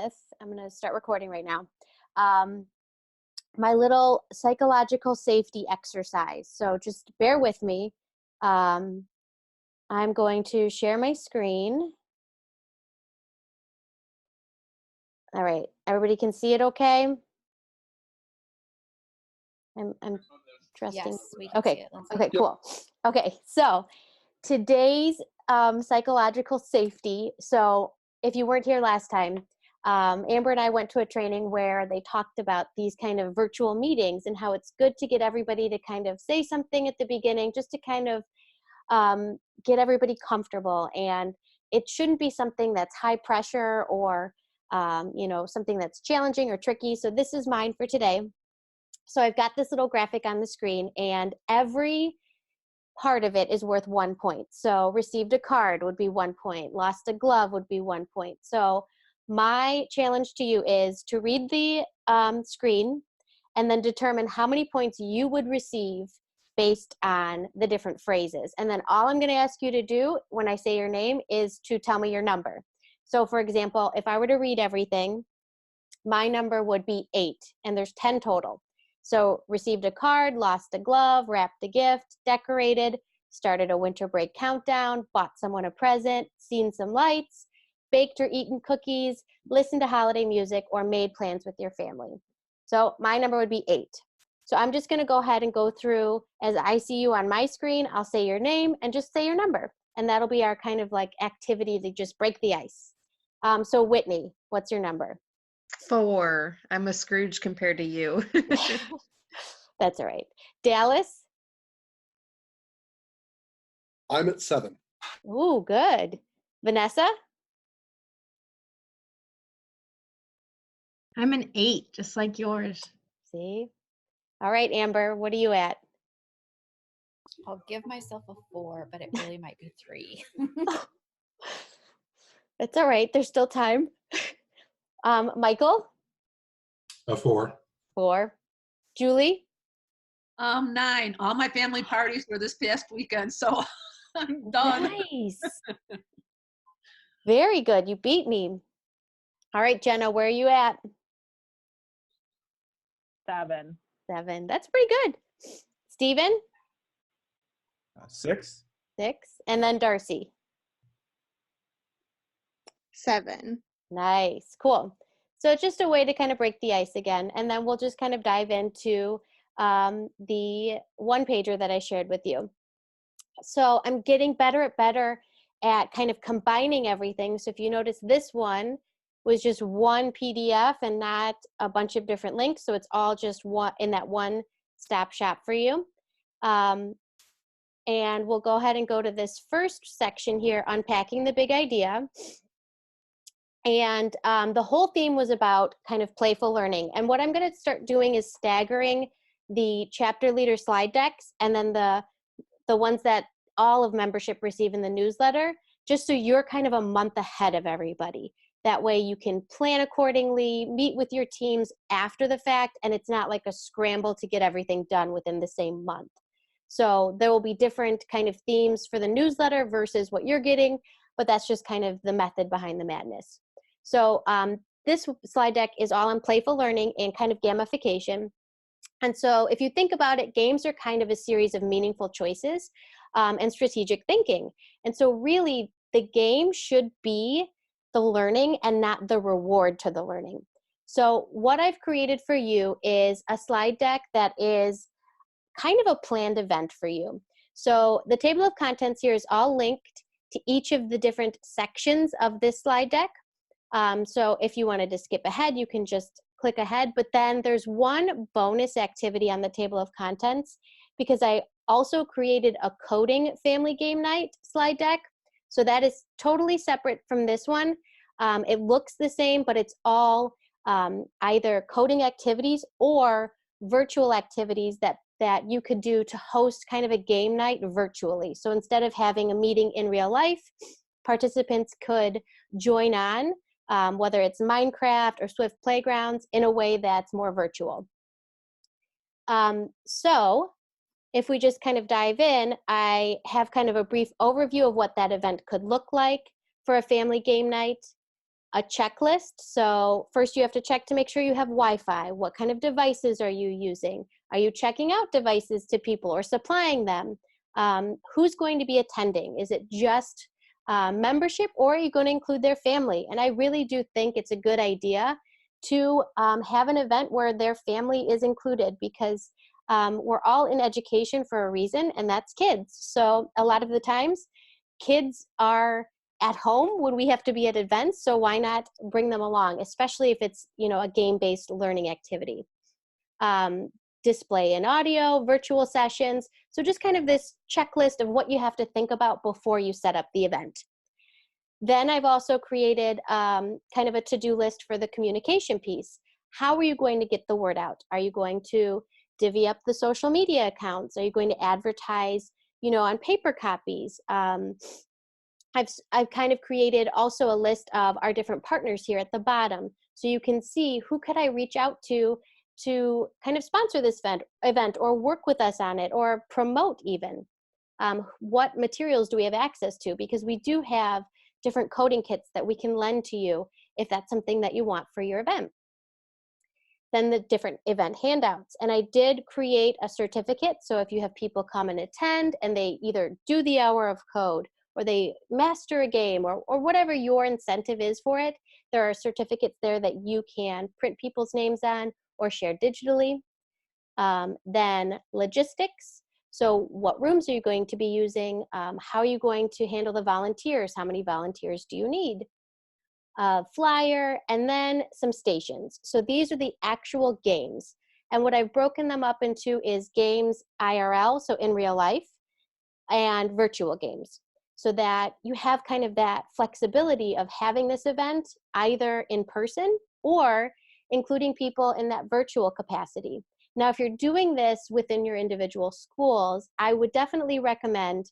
with, I'm going to start recording right now, um, my little psychological safety exercise. So just bear with me. Um, I'm going to share my screen. All right, everybody can see it okay? I'm trusting. Yes, we can see Okay, it, Lindsay. okay, cool. Okay, so today's psychological safety. So if you weren't here last time, Amber and I went to a training where they talked about these kind of virtual meetings and how it's good to get everybody to kind of say something at the beginning, just to kind of get everybody comfortable. And it shouldn't be something that's high pressure or something that's challenging or tricky. So this is mine for today. So I've got this little graphic on the screen, and every part of it is worth 1 point. So received a card would be 1 point. Lost a glove would be 1 point. So my challenge to you is to read the screen and then determine how many points you would receive based on the different phrases. And then all I'm going to ask you to do when I say your name is to tell me your number. So for example, if I were to read everything, my number would be 8, and there's 10 total. So received a card, lost a glove, wrapped a gift, decorated, started a winter break countdown, bought someone a present, seen some lights, baked or eaten cookies, listened to holiday music, or made plans with your family. So my number would be 8. So I'm just going to go ahead and go through as I see you on my screen. I'll say your name and just say your number. And that'll be our kind of like activity to just break the ice. So Whitney, what's your number? 4. I'm a Scrooge compared to you. That's all right. Dallas? I'm at 7. Ooh, good. Vanessa? I'm an 8, just like yours. See? All right, Amber, what are you at? I'll give myself a 4, but it really might be 3. It's all right. There's still time. Michael? A 4. 4. Julie? 9. All my family parties were this past weekend, so I'm done. Nice. Very good. You beat me. All right, Jenna, where are you at? 7. 7. That's pretty good. Steven? 6. 6. And then Darcy? 7. Nice. Cool. So it's just a way to kind of break the ice again. And then we'll just kind of dive into the one-pager that I shared with you. So I'm getting better at kind of combining everything. So if you notice, this one was just one PDF and not a bunch of different links. So it's all just one in that one-stop shop for you. And we'll go ahead and go to this first section here, unpacking the big idea. And the whole theme was about kind of playful learning. And what I'm going to start doing is staggering the chapter leader slide decks and then the ones that all of membership receive in the newsletter, just so you're kind of a month ahead of everybody. That way you can plan accordingly, meet with your teams after the fact, and it's not like a scramble to get everything done within the same month. So there will be different kind of themes for the newsletter versus what you're getting, but that's just kind of the method behind the madness. So this slide deck is all on playful learning and kind of gamification. And so if you think about it, games are kind of a series of meaningful choices and strategic thinking. And so really the game should be the learning and not the reward to the learning. So what I've created for you is a slide deck that is kind of a planned event for you. So the table of contents here is all linked to each of the different sections of this slide deck. So if you wanted to skip ahead, you can just click ahead, but then there's one bonus activity on the table of contents because I also created a coding family game night slide deck. So that is totally separate from this one. It looks the same, but it's all either coding activities or virtual activities that you could do to host kind of a game night virtually. So instead of having a meeting in real life, participants could join on whether it's Minecraft or Swift Playgrounds in a way that's more virtual. So if we just kind of dive in, I have kind of a brief overview of what that event could look like for a family game night. a checklist. So first you have to check to make sure you have Wi-Fi. What kind of devices are you using? Are you checking out devices to people or supplying them? Who's going to be attending? Is it just membership, or are you going to include their family? And I really do think it's a good idea to have an event where their family is included, because we're all in education for a reason, and that's kids. So a lot of the times kids are at home when we have to be at events, so why not bring them along, especially if it's, you know, a game-based learning activity. Display and audio, virtual sessions. So just kind of this checklist of what you have to think about before you set up the event. Then I've also created kind of a to-do list for the communication piece. How are you going to get the word out? Are you going to divvy up the social media accounts? Are you going to advertise, you know, on paper copies? I've kind of created also a list of our different partners here at the bottom, so you can see who could I reach out to kind of sponsor this event or work with us on it or promote even. What materials do we have access to? Because we do have different coding kits that we can lend to you if that's something that you want for your event. Then the different event handouts. And I did create a certificate, so if you have people come and attend and they either do the hour of code or they master a game or whatever your incentive is for it, there are certificates there that you can print people's names on or share digitally. Then logistics. So what rooms are you going to be using? How are you going to handle the volunteers? How many volunteers do you need? Flyer, and then some stations. So these are the actual games. And what I've broken them up into is games IRL, so in real life, and virtual games, so that you have kind of that flexibility of having this event either in person or including people in that virtual capacity. Now, if you're doing this within your individual schools, I would definitely recommend,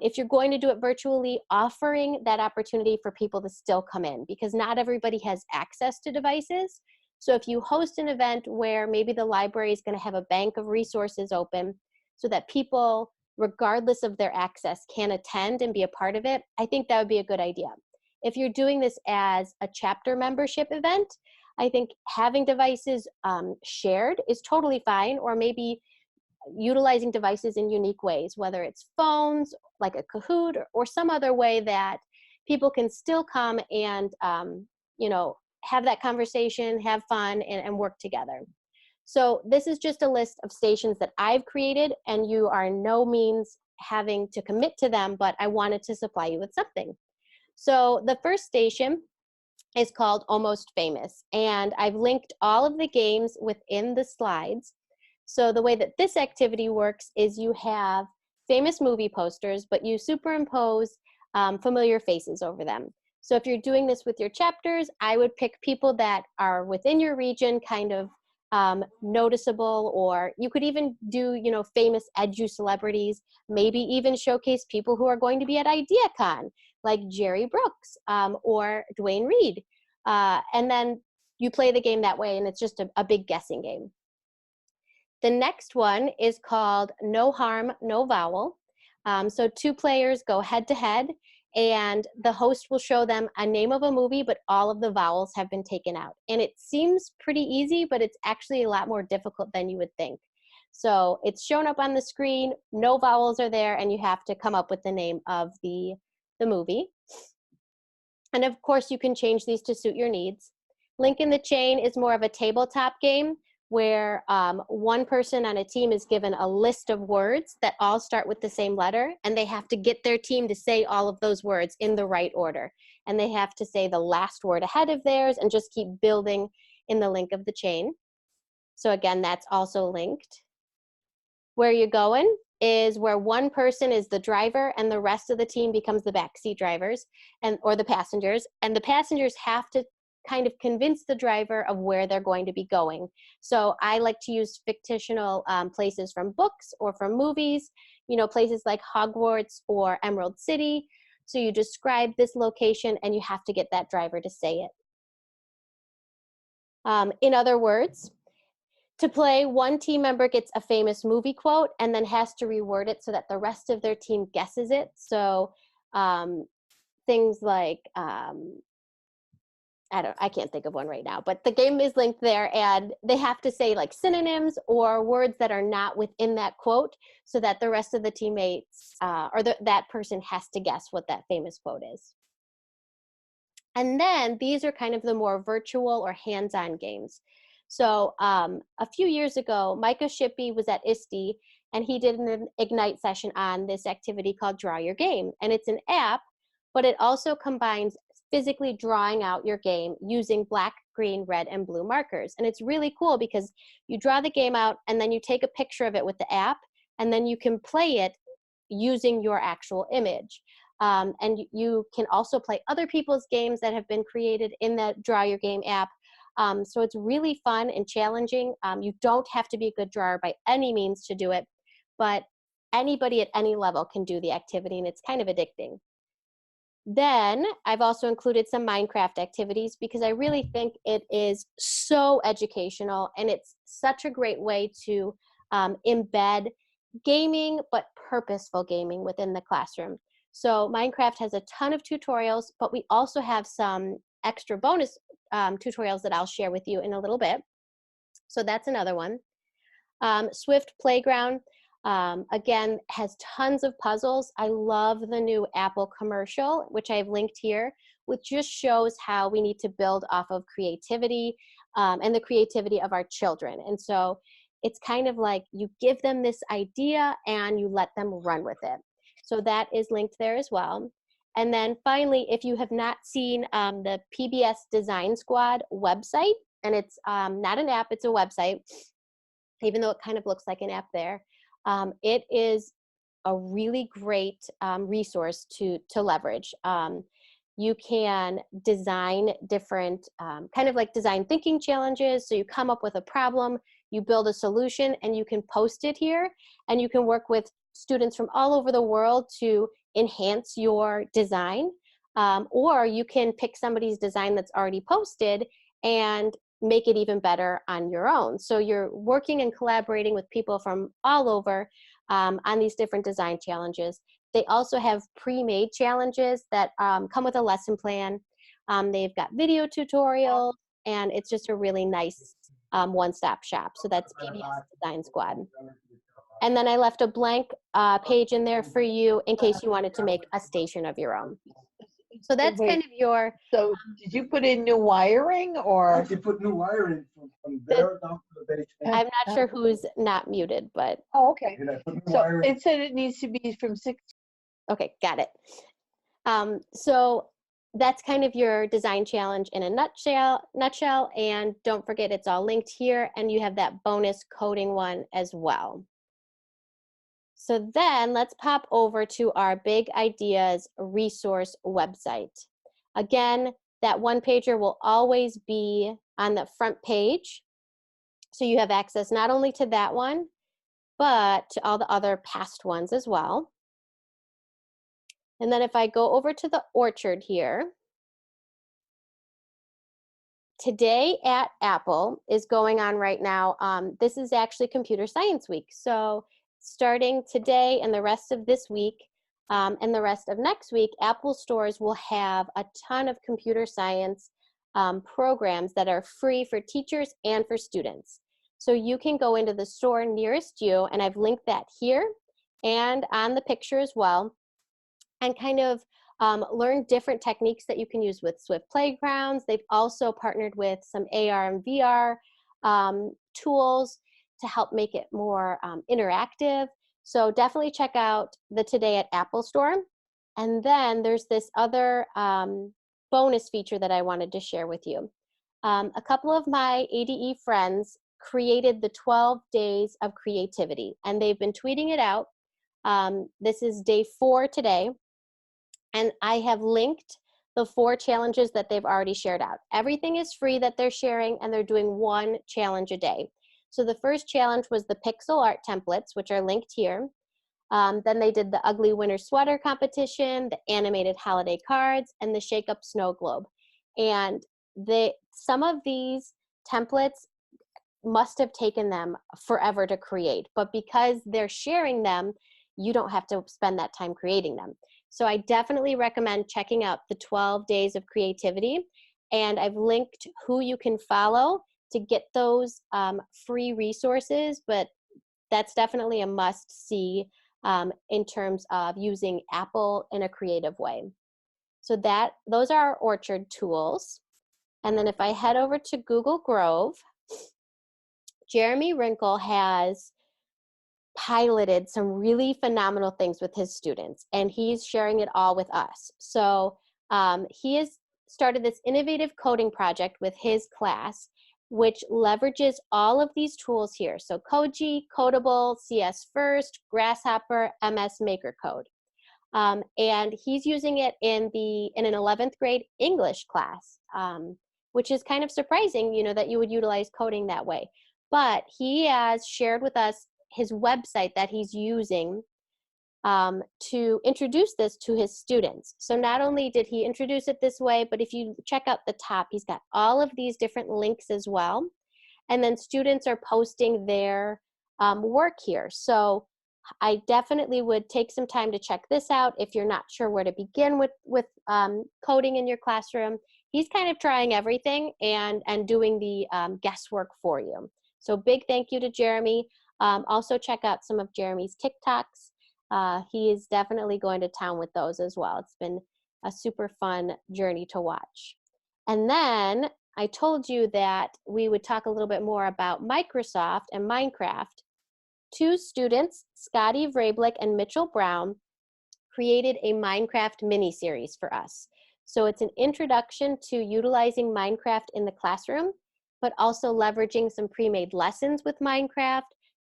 if you're going to do it virtually, offering that opportunity for people to still come in, because not everybody has access to devices. So if you host an event where maybe the library is going to have a bank of resources open so that people, regardless of their access, can attend and be a part of it, I think that would be a good idea. If you're doing this as a chapter membership event, I think having devices shared is totally fine, or maybe utilizing devices in unique ways, whether it's phones, like a Kahoot, or some other way that people can still come and, you know, have that conversation, have fun, and work together. So this is just a list of stations that I've created, and you are in no means having to commit to them, but I wanted to supply you with something. So the first station is called Almost Famous, and I've linked all of the games within the slides. So the way that this activity works is you have famous movie posters, but you superimpose familiar faces over them. So if you're doing this with your chapters, I would pick people that are within your region, kind of noticeable, or you could even do, you know, famous edu celebrities, maybe even showcase people who are going to be at IdeaCon, like Jerry Brooks or Dwayne Reed. And then you play the game that way, and it's just a big guessing game. The next one is called No Harm, No Vowel. So two players go head to head, and the host will show them a name of a movie, but all of the vowels have been taken out. And it seems pretty easy, but it's actually a lot more difficult than you would think. So it's shown up on the screen, no vowels are there, and you have to come up with the name of the movie. And of course, you can change these to suit your needs. Link in the Chain is more of a tabletop game where one person on a team is given a list of words that all start with the same letter, and they have to get their team to say all of those words in the right order. And they have to say the last word ahead of theirs and just keep building in the link of the chain. So again, that's also linked. Where you're going is where one person is the driver and the rest of the team becomes the backseat drivers or the passengers. And the passengers have to kind of convince the driver of where they're going to be going. So I like to use fictional places from books or from movies, you know, places like Hogwarts or Emerald City. So you describe this location and you have to get that driver to say it. In other words, to play, one team member gets a famous movie quote and then has to reword it so that the rest of their team guesses it. So things like I can't think of one right now, but the game is linked there, and they have to say like synonyms or words that are not within that quote so that the rest of the teammates that person has to guess what that famous quote is. And then these are kind of the more virtual or hands-on games. So a few years ago, Micah Shippey was at ISTE, and he did an Ignite session on this activity called Draw Your Game. And it's an app, but it also combines physically drawing out your game using black, green, red, and blue markers. And it's really cool because you draw the game out and then you take a picture of it with the app, and then you can play it using your actual image. And you can also play other people's games that have been created in that Draw Your Game app. So it's really fun and challenging. You don't have to be a good drawer by any means to do it, but anybody at any level can do the activity, and it's kind of addicting. Then I've also included some Minecraft activities because I really think it is so educational, and it's such a great way to embed gaming, but purposeful gaming within the classroom. So Minecraft has a ton of tutorials, but we also have some extra bonus tutorials that I'll share with you in a little bit. So that's another one. Swift Playground, again, has tons of puzzles. I love the new Apple commercial, which I've linked here, which just shows how we need to build off of creativity and the creativity of our children. And so it's kind of like you give them this idea and you let them run with it. So that is linked there as well. And then finally, if you have not seen the PBS Design Squad website, and it's not an app, it's a website, even though it kind of looks like an app there, it is a really great resource to leverage. You can design different kind of like design thinking challenges. So you come up with a problem, you build a solution, and you can post it here, and you can work with students from all over the world to enhance your design, or you can pick somebody's design that's already posted and make it even better on your own. So you're working and collaborating with people from all over on these different design challenges. They also have pre-made challenges that come with a lesson plan. They've got video tutorials, and it's just a really nice one-stop shop. So that's PBS Design Squad. And then I left a blank page in there for you in case you wanted to make a station of your own. So that's Wait. kind of your, So did you put in new wiring I or? can put new wiring from there down to the basement. I'm not sure who's not muted, but Oh, okay. And I put new So wiring. it said it needs to be from 6. okay, got it. So that's kind of your design challenge in a nutshell. And don't forget, it's all linked here, and you have that bonus coding one as well. So then let's pop over to our Big Ideas resource website. Again, that one pager will always be on the front page. So you have access not only to that one, but to all the other past ones as well. And then if I go over to the orchard here, Today at Apple is going on right now. This is actually Computer Science Week. So starting today and the rest of this week and the rest of next week, Apple stores will have a ton of computer science programs that are free for teachers and for students. So you can go into the store nearest you, and I've linked that here and on the picture as well, and kind of learn different techniques that you can use with Swift Playgrounds. They've also partnered with some AR and VR tools to help make it more interactive. So definitely check out the Today at Apple store. And then there's this other bonus feature that I wanted to share with you. A couple of my ADE friends created the 12 days of creativity, and they've been tweeting it out. This is day 4 today. And I have linked the 4 challenges that they've already shared out. Everything is free that they're sharing, and they're doing 1 challenge a day. So the first challenge was the pixel art templates, which are linked here. Then they did the ugly winter sweater competition, the animated holiday cards, and the shake up snow globe. And some of these templates must have taken them forever to create, but because they're sharing them, you don't have to spend that time creating them. So I definitely recommend checking out the 12 days of creativity. and I've linked who you can follow to get those free resources, but that's definitely a must-see in terms of using Apple in a creative way. So those are our Orchard tools. And then if I head over to Google Grove, Jeremy Wrinkle has piloted some really phenomenal things with his students, and he's sharing it all with us. So he has started this innovative coding project with his class, which leverages all of these tools here. So Koji, Codable, CS First, Grasshopper, MS Maker Code. And he's using it in an 11th grade English class, which is kind of surprising, you know, that you would utilize coding that way. But he has shared with us his website that he's using to introduce this to his students. So not only did he introduce it this way, but if you check out the top, he's got all of these different links as well. And then students are posting their work here. So I definitely would take some time to check this out if you're not sure where to begin with coding in your classroom. He's kind of trying everything and doing the guesswork for you. So big thank you to Jeremy. Also check out some of Jeremy's TikToks. He is definitely going to town with those as well. It's been a super fun journey to watch. And then I told you that we would talk a little bit more about Microsoft and Minecraft. Two students, Scotty Vrablik and Mitchell Brown, created a Minecraft mini-series for us. So it's an introduction to utilizing Minecraft in the classroom, but also leveraging some pre-made lessons with Minecraft,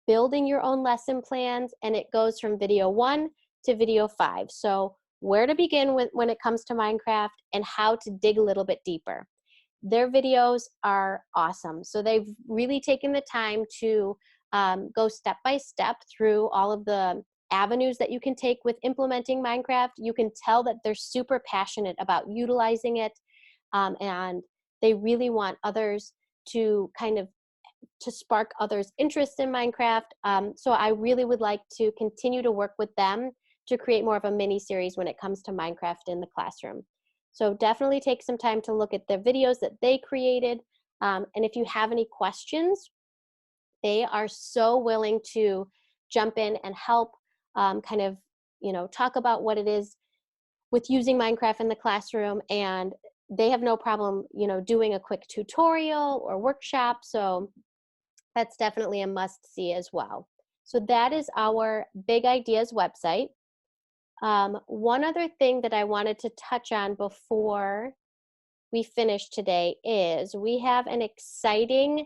building your own lesson plans, and it goes from video 1 to video 5. So where to begin with when it comes to Minecraft and how to dig a little bit deeper. Their videos are awesome. So they've really taken the time to go step by step through all of the avenues that you can take with implementing Minecraft. You can tell that they're super passionate about utilizing it, and they really want others to to spark others' interest in Minecraft. So I really would like to continue to work with them to create more of a mini series when it comes to Minecraft in the classroom. So definitely take some time to look at the videos that they created. And if you have any questions, they are so willing to jump in and help talk about what it is with using Minecraft in the classroom. And they have no problem, doing a quick tutorial or workshop. So that's definitely a must see as well. So that is our Big Ideas website. One other thing that I wanted to touch on before we finish today is we have an exciting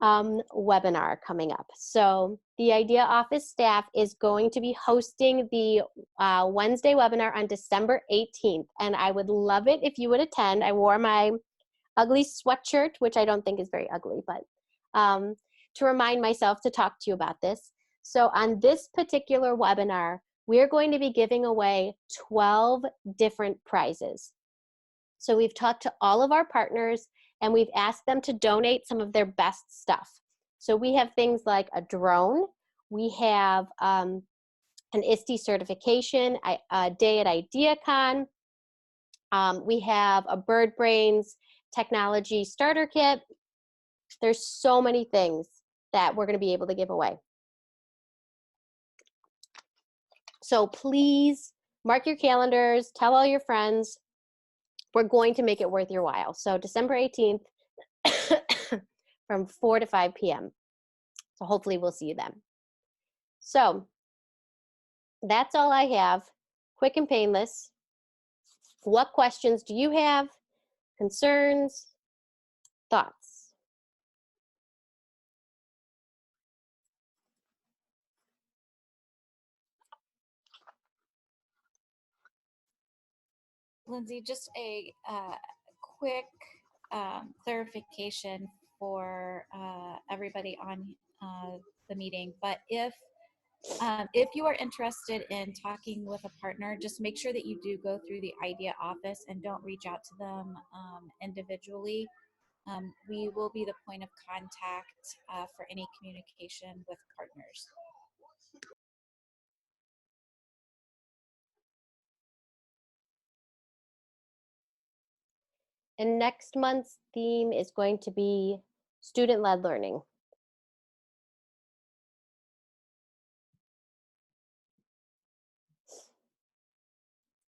webinar coming up. So the Idea Office staff is going to be hosting the Wednesday webinar on December 18th, and I would love it if you would attend. I wore my ugly sweatshirt, which I don't think is very ugly, but to remind myself to talk to you about this. So on this particular webinar, we're going to be giving away 12 different prizes. So we've talked to all of our partners and we've asked them to donate some of their best stuff. So we have things like a drone, we have an ISTE certification, a day at IdeaCon, we have a Bird Brains technology starter kit. There's so many things that we're going to be able to give away. So please mark your calendars, tell all your friends. We're going to make it worth your while. So December 18th from 4 to 5 p.m. So hopefully we'll see you then. So that's all I have, quick and painless. What questions do you have? Concerns? Thoughts? Lindsay, just a quick clarification for everybody on the meeting. But if you are interested in talking with a partner, just make sure that you do go through the Idea office and don't reach out to them individually. We will be the point of contact for any communication with partners. And next month's theme is going to be student-led learning.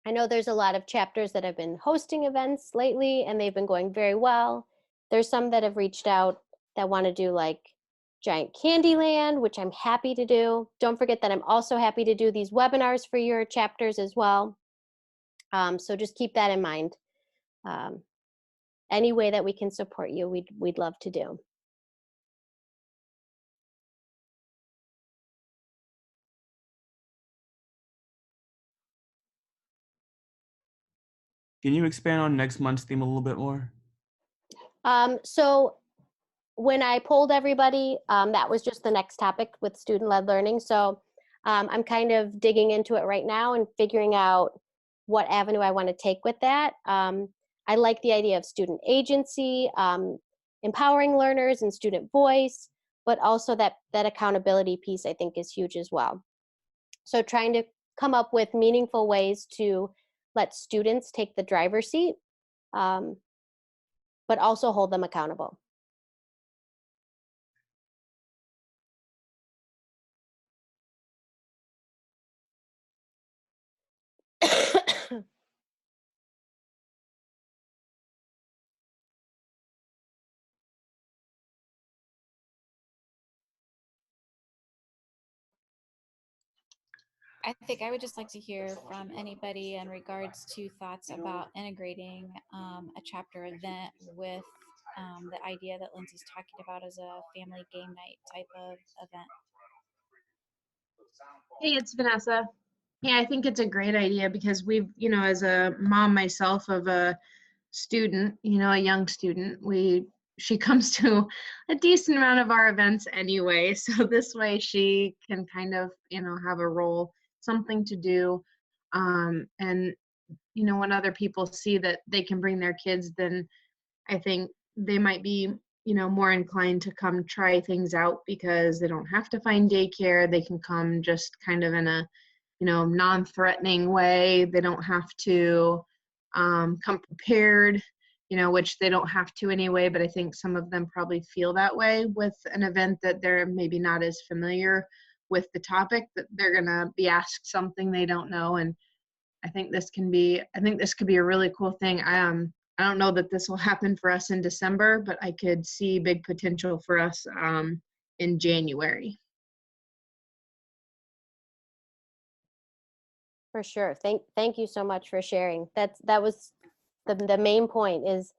I know there's a lot of chapters that have been hosting events lately and they've been going very well. There's some that have reached out that want to do like Giant Candyland, which I'm happy to do. Don't forget that I'm also happy to do these webinars for your chapters as well. So just keep that in mind. Any way that we can support you, we'd love to do. Can you expand on next month's theme a little bit more? So when I polled everybody, that was just the next topic with student-led learning. So I'm kind of digging into it right now and figuring out what avenue I want to take with that. I like the idea of student agency, empowering learners and student voice, but also that accountability piece I think is huge as well. So trying to come up with meaningful ways to let students take the driver's seat, but also hold them accountable. I think I would just like to hear from anybody in regards to thoughts about integrating a chapter event with the idea that Lindsay's talking about as a family game night type of event. Hey, it's Vanessa. Yeah, I think it's a great idea because we've, as a mom myself of a student, a young student, she comes to a decent amount of our events anyway. So this way she can kind of, have a role, something to do. And, when other people see that they can bring their kids, then I think they might be, more inclined to come try things out because they don't have to find daycare. They can come just kind of in a, non-threatening way. They don't have to come prepared, which they don't have to anyway. But I think some of them probably feel that way with an event that they're maybe not as familiar with the topic, that they're going to be asked something they don't know. And I think this could be a really cool thing. I don't know that this will happen for us in December, but I could see big potential for us in January. For sure. Thank you so much for sharing. That was the main point, is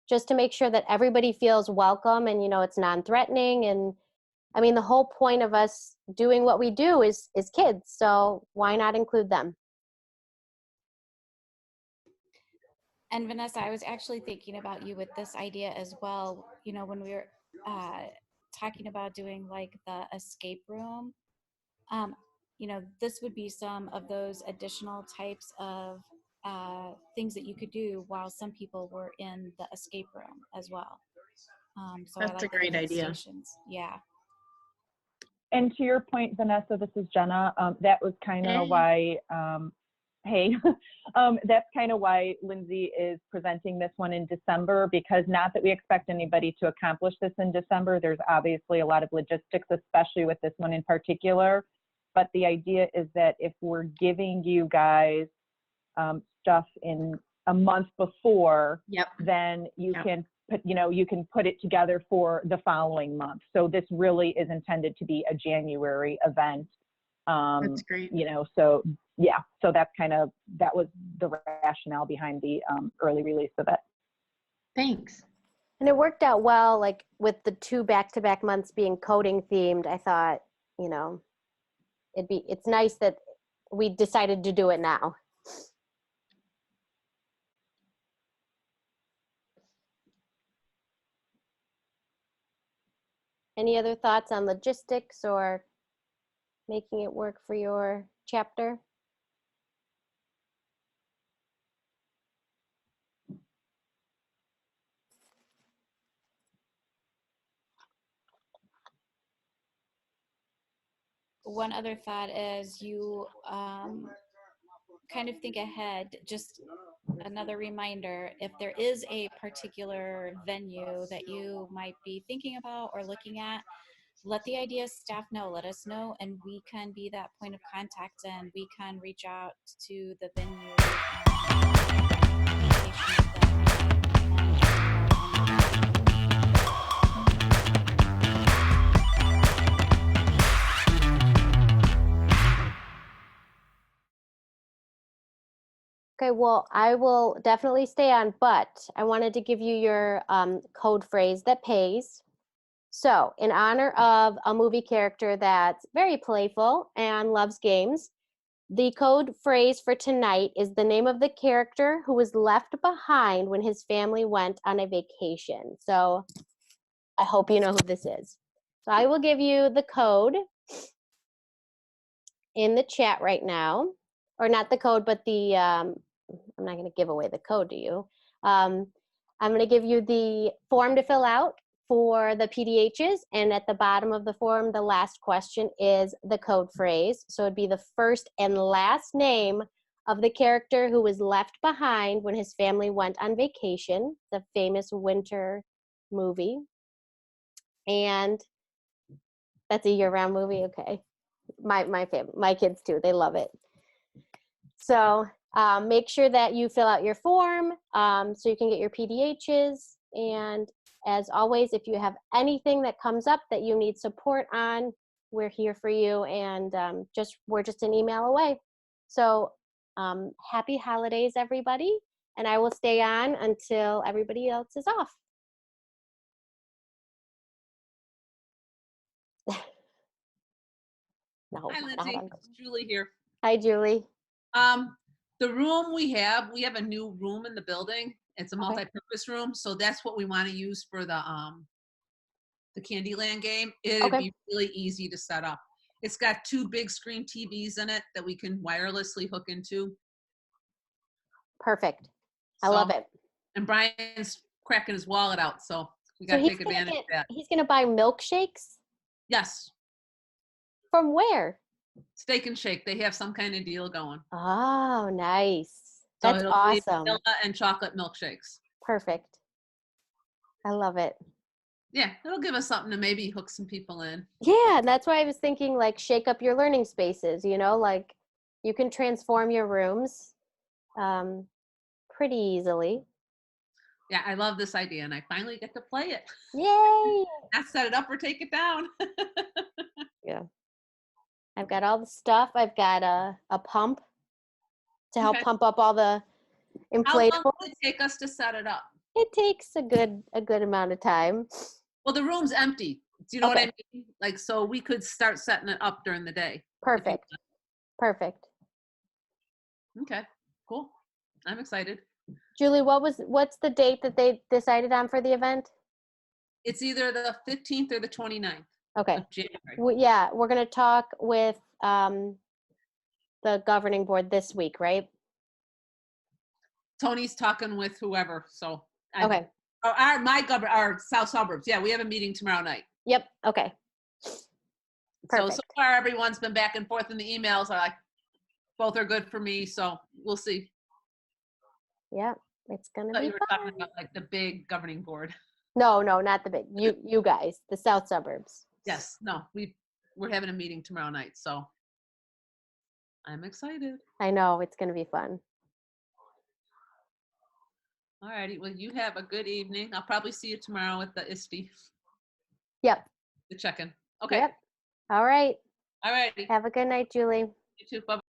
just to make sure that everybody feels welcome and it's non-threatening. And I mean, the whole point of us doing what we do is kids. So why not include them? And Vanessa, I was actually thinking about you with this idea as well. When we were talking about doing like the escape room, um, this would be some of those additional types of things that you could do while some people were in the escape room as well. So I That's a like the great different idea. stations. Yeah. And to your point, Vanessa, this is Jenna. That was kind of why, hey, that's kind of why Lindsay is presenting this one in December, because not that we expect anybody to accomplish this in December. There's obviously a lot of logistics, especially with this one in particular. But the idea is that if we're giving you guys stuff in a month before, then you can put, you can put it together for the following month. So this really is intended to be a January event. That's great. So yeah, so that was the rationale behind the early release of it. Thanks. And it worked out well, like with the 2 back-to-back months being coding themed. I thought, it's nice that we decided to do it now. Any other thoughts on logistics or making it work for your chapter? One other thought is kind of think ahead, just another reminder, if there is a particular venue that you might be thinking about or looking at, let the idea staff know, let us know, and we can be that point of contact, and we can reach out to the venue. Communication with them Okay, well, I will definitely stay on, but I wanted to give you your code phrase that pays. So, in honor of a movie character that's very playful and loves games, the code phrase for tonight is the name of the character who was left behind when his family went on a vacation. So, I hope you know who this is. So, I will give you the code in the chat right now, or not the code, but the I'm not going to give away the code to you. I'm going to give you the form to fill out for the PDHs, and at the bottom of the form, the last question is the code phrase. So it'd be the first and last name of the character who was left behind when his family went on vacation, the famous winter movie. And that's a year-round movie, okay. My kids too, they love it. So make sure that you fill out your form so you can get your PDHs. And as always, if you have anything that comes up that you need support on, we're here for you. And we're just an email away. So happy holidays, everybody. And I will stay on until everybody else is off. No, Hi, Lindsay. It's Julie here. Hi, Julie. The room we have a new room in the building. It's a Okay. multi-purpose room, so that's what we want to use for the Candyland game. It'd Okay. be really easy to set up. It's got 2 big screen TVs in it that we can wirelessly hook into. Perfect. I love it. And Brian's cracking his wallet out, so we got to So take advantage of that. he's gonna buy milkshakes? Yes, From where? Steak and Shake. They have some kind of deal going. Oh, nice. So That's it'll be awesome. vanilla and chocolate milkshakes. Perfect. I love it. Yeah, it'll give us something to maybe hook some people in. Yeah, and that's why I was thinking like shake up your learning spaces, like you can transform your rooms pretty easily. Yeah, I love this idea, and I finally get to play it. Yay! Not set it up or take it down. Yeah. I've got all the stuff. I've got a pump to help Okay. pump up all the How long inflatables. will it take us to set it up? It takes a good amount of time. Well, the room's empty. Do you know what Okay. I mean? Like, so we could start setting it up during the day. Perfect. Perfect. Okay, cool. I'm excited. Julie, what's the date that they decided on for the event? It's either the 15th or the 29th Okay. of January. Yeah, we're going to talk with the governing board this week, right? Tony's talking with whoever, so. Okay. Our South Suburbs. Yeah, we have a meeting tomorrow night. Yep. Okay. Perfect. So far everyone's been back and forth in the emails. Are like, both are good for me, so we'll see. Yep. It's going to I thought be you were fun. talking about like the big governing board. No, not the big. You guys, the South Suburbs. Yes, no, we're having a meeting tomorrow night, so I'm excited. I know it's going to be fun. All righty, well, you have a good evening. I'll probably see you tomorrow at the ISTE. Yep. The check-in. Okay. Yep. All right. All righty. Have a good night, Julie. You too. Bye.